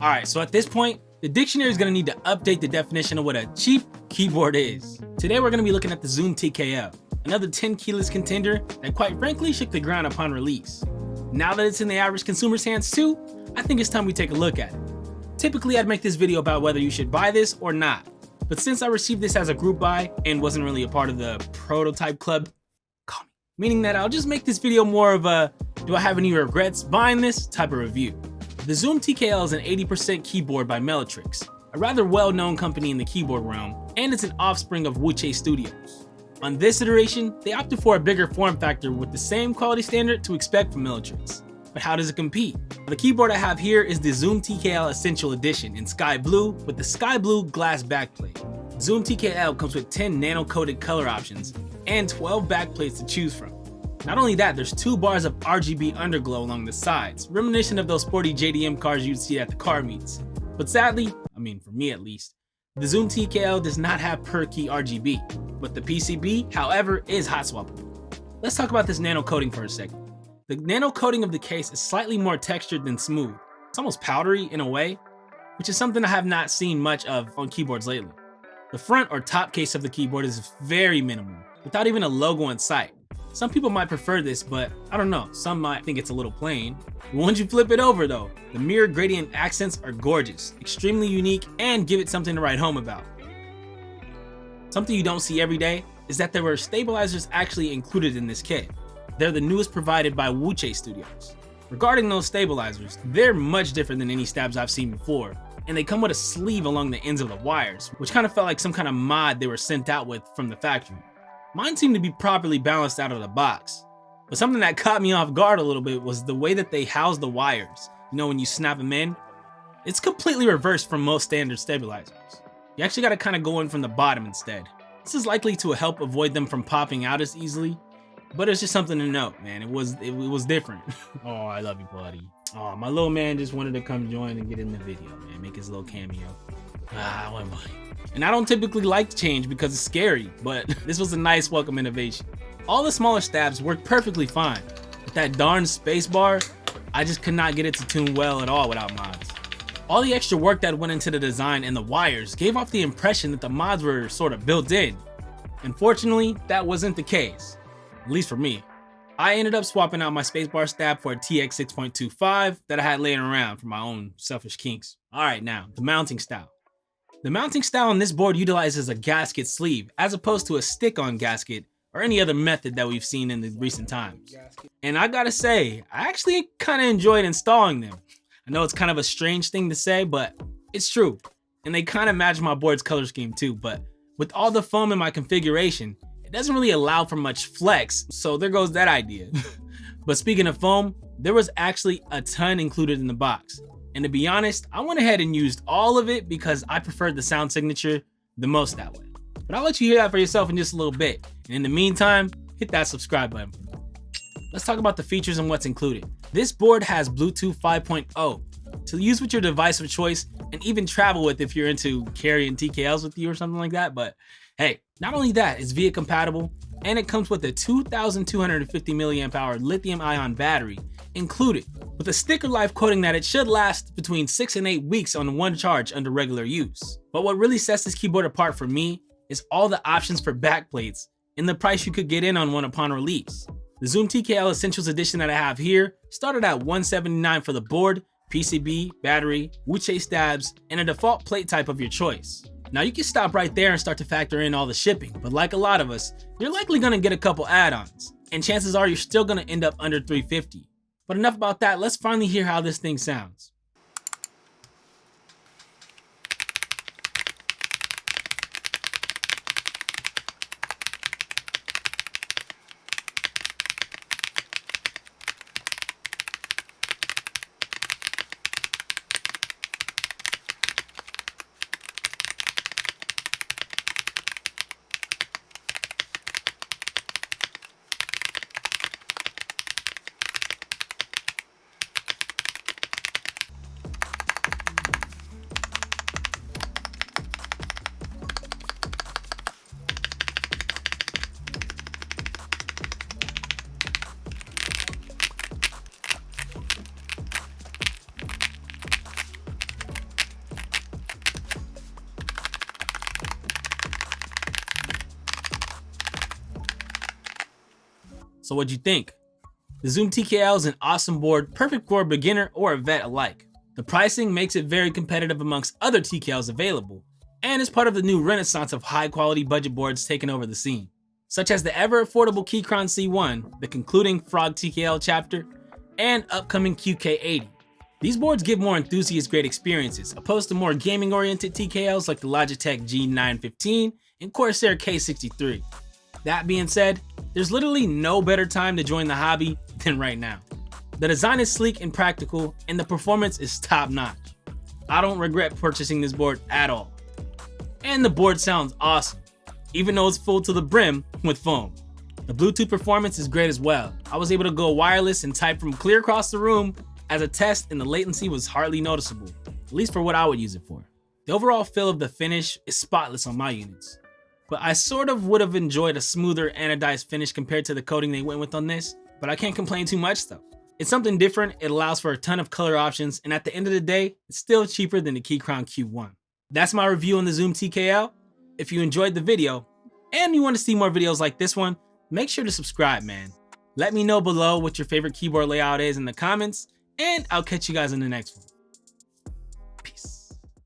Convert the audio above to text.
Alright, so at this point, the dictionary is going to need to update the definition of what a cheap keyboard is. Today we're going to be looking at the Zoom TKL, another 10 keyless contender that quite frankly shook the ground upon release. Now that it's in the average consumer's hands too, I think it's time we take a look at it. Typically I'd make this video about whether you should buy this or not, but since I received this as a group buy and wasn't really a part of the prototype club, call me. Meaning that I'll just make this video more of a do I have any regrets buying this type of review. The Zoom TKL is an 80% keyboard by Mellotrix, a rather well-known company in the keyboard realm, and it's an offspring of Wuque Studios. On this iteration, they opted for a bigger form factor with the same quality standard to expect from Mellotrix. But how does it compete? The keyboard I have here is the Zoom TKL Essential Edition in sky blue with the sky blue glass backplate. Zoom TKL comes with 10 nano-coated color options and 12 backplates to choose from. Not only that, there's 2 bars of RGB underglow along the sides, reminiscent of those sporty JDM cars you'd see at the car meets. But sadly, I mean for me at least, the Zoom TKL does not have per key RGB, but the PCB, however, is hot swappable. Let's talk about this nano coating for a second. The nano coating of the case is slightly more textured than smooth. It's almost powdery in a way, which is something I have not seen much of on keyboards lately. The front or top case of the keyboard is very minimal, without even a logo in sight. Some people might prefer this, but I don't know, some might think it's a little plain. Once you flip it over though, the mirror gradient accents are gorgeous, extremely unique, and give it something to write home about. Something you don't see every day is that there were stabilizers actually included in this kit. They're the newest provided by Wuque Studios. Regarding those stabilizers, they're much different than any stabs I've seen before, and they come with a sleeve along the ends of the wires, which kind of felt like some kind of mod they were sent out with from the factory. Mine seemed to be properly balanced out of the box, but something that caught me off guard a little bit was the way that they house the wires. You know, when you snap them in, it's completely reversed from most standard stabilizers. You actually got to kind of go in from the bottom instead. This is likely to help avoid them from popping out as easily, but it's just something to note, man. It was different. Oh, I love you, buddy. Oh, my little man just wanted to come join and get in the video, man. Make his little cameo. What buddy? And I don't typically like change because it's scary, but this was a nice welcome innovation. All the smaller stabs worked perfectly fine, but that darn spacebar, I just could not get it to tune well at all without mods. All the extra work that went into the design and the wires gave off the impression that the mods were sort of built in. Unfortunately, that wasn't the case, at least for me. I ended up swapping out my spacebar stab for a TX 6.25 that I had laying around for my own selfish kinks. Alright, now, the mounting style. The mounting style on this board utilizes a gasket sleeve as opposed to a stick-on gasket or any other method that we've seen in the recent times. And I gotta say, I actually kinda enjoyed installing them. I know it's kind of a strange thing to say, but it's true. And they kinda match my board's color scheme too, but with all the foam in my configuration, it doesn't really allow for much flex, so there goes that idea. But speaking of foam, there was actually a ton included in the box. And to be honest, I went ahead and used all of it because I preferred the sound signature the most that way. But I'll let you hear that for yourself in just a little bit. And in the meantime, hit that subscribe button. Let's talk about the features and what's included. This board has Bluetooth 5.0 to use with your device of choice and even travel with if you're into carrying TKLs with you or something like that. But hey, not only that, it's VIA compatible and it comes with a 2,250 milliamp hour lithium ion battery included, with a sticker life quoting that it should last between 6 and 8 weeks on one charge under regular use. But what really sets this keyboard apart for me is all the options for backplates and the price you could get in on one upon release. The Zoom TKL Essentials Edition that I have here started at $179 for the board, PCB, battery, Wuque stabs, and a default plate type of your choice. Now you can stop right there and start to factor in all the shipping, but like a lot of us, you're likely gonna get a couple add-ons, and chances are you're still gonna end up under $350. But enough about that, let's finally hear how this thing sounds. So what'd you think? The Zoom TKL is an awesome board, perfect for a beginner or a vet alike. The pricing makes it very competitive amongst other TKLs available, and is part of the new renaissance of high quality budget boards taking over the scene, such as the ever affordable Keychron C1, the concluding Frog TKL chapter, and upcoming QK80. These boards give more enthusiast grade experiences, opposed to more gaming oriented TKLs like the Logitech G915 and Corsair K63. That being said, there's literally no better time to join the hobby than right now. The design is sleek and practical, and the performance is top notch. I don't regret purchasing this board at all. And the board sounds awesome, even though it's full to the brim with foam. The Bluetooth performance is great as well. I was able to go wireless and type from clear across the room as a test, and the latency was hardly noticeable, at least for what I would use it for. The overall feel of the finish is spotless on my units, but I sort of would have enjoyed a smoother anodized finish compared to the coating they went with on this, but I can't complain too much though. It's something different, it allows for a ton of color options, and at the end of the day, it's still cheaper than the Keychron Q1. That's my review on the Zoom TKL. If you enjoyed the video, and you want to see more videos like this one, make sure to subscribe, man. Let me know below what your favorite keyboard layout is in the comments, and I'll catch you guys in the next one.